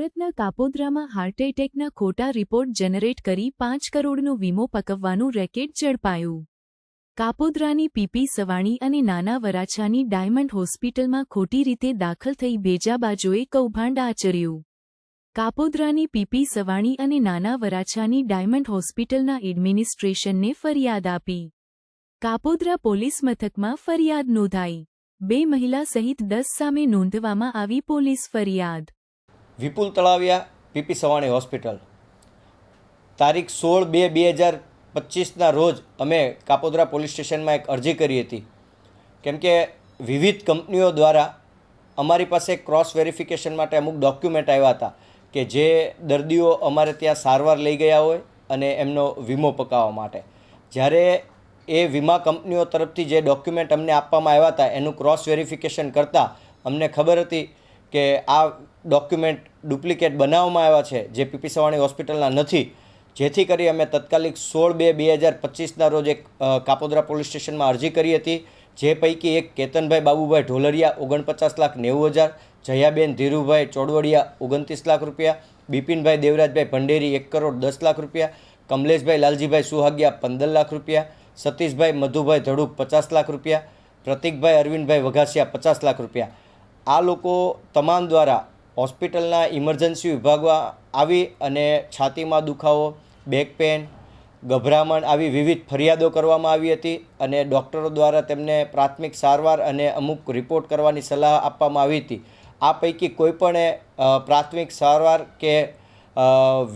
સુરતના કાપોદ્રામાં હાર્ટ એટેકના ખોટા report generate કરી 5 કરોડનો વીમો પકવવાનું રેકેટ ઝડપાયું। કાપોદ્રાની પીપી સવાણી અને નાના વરાછાની ડાયમંડ હોસ્પિટલમાં ખોટી રીતે દાખલ થઈ બેજાબાજોએ કૌભાંડ આચર્યું। કાપોદ્રાની પીપી સવાણી અને નાના વરાછાની ડાયમંડ હોસ્પિટલના એડમિનિસ્ટ્રેશનને ફરિયાદ આપી। કાપોદ્રા પોલીસ મથકમાં ફરિયાદ નોંધાઈ। 2 મહિલા સહિત 10 સામે નોંધવામાં આવી પોલીસ ફરિયાદ। વિપુલ તળાવિયા પીપી સવાણી હોસ્પિટલ તારીખ 16/2/2025ના રોજ અમે કાપોદ્રા પોલીસ સ્ટેશનમાં એક અરજી કરી હતી, કેમ કે વિવિધ કંપનીઓ દ્વારા અમારી પાસે ક્રોસ વેરિફિકેશન માટે અમુક ડોક્યુમેન્ટ આવ્યા હતા કે જે દર્દીઓ અમારે ત્યાં સારવાર લઈ ગયા હોય અને એમનો વીમો પકાવવા માટે। જ્યારે એ વીમા કંપનીઓ તરફથી જે ડોક્યુમેન્ટ અમને આપવામાં આવ્યા હતા એનું ક્રોસ વેરિફિકેશન કરતાં અમને ખબર હતી કે આ ડોક્યુમેન્ટ ડુપ્લિકેટ બનાવવામાં આવ્યા છે, જે પીપી સવાણી હોસ્પિટલના નથી। જેથી કરી અમે તત્કાલિક 16/2/2025ના રોજ એક કાપોદ્રા પોલીસ સ્ટેશનમાં અરજી કરી હતી, જે પૈકી એક કેતનભાઈ બાબુભાઈ ઢોલરિયા 49,90,000, જયાબેન ધીરુભાઈ ચોડવડિયા 29 લાખ રૂપિયા, બિપિનભાઈ દેવરાજભાઈ ભંડેરી 1 કરોડ 10 લાખ રૂપિયા, કમલેશભાઈ લાલજીભાઈ સુહાગિયા 15 લાખ રૂપિયા, સતીશભાઈ મધુભાઈ ધડુક 50 લાખ રૂપિયા, પ્રતિકભાઈ અરવિંદભાઈ વઘાસિયા 50 લાખ રૂપિયા। આ લોકો તમામ દ્વારા હોસ્પિટલના ઇમરજન્સી વિભાગમાં આવી અને છાતીમાં દુખાવો, બેક પેન, ગભરામણ આવી વિવિધ ફરિયાદો કરવામાં આવી હતી અને ડૉક્ટરો દ્વારા તેમને પ્રાથમિક સારવાર અને અમુક રિપોર્ટ કરવાની સલાહ આપવામાં આવી હતી। આ પૈકી કોઈપણે પ્રાથમિક સારવાર કે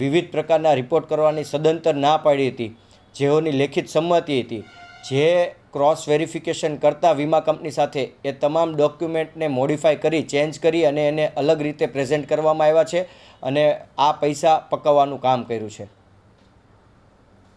વિવિધ પ્રકારના રિપોર્ટ કરવાની સદંતર ના પાડી હતી, જેઓની લેખિત સંમતિ હતી। જે ક્રોસ વેરિફિકેશન કરતા વીમા કંપની સાથે એ તમામ ડોક્યુમેન્ટને મોડિફાઈ કરી, ચેન્જ કરી અને એને અલગ રીતે પ્રેઝન્ટ કરવામાં આવ્યા છે અને આ પૈસા પકવવાનું કામ કર્યું છે।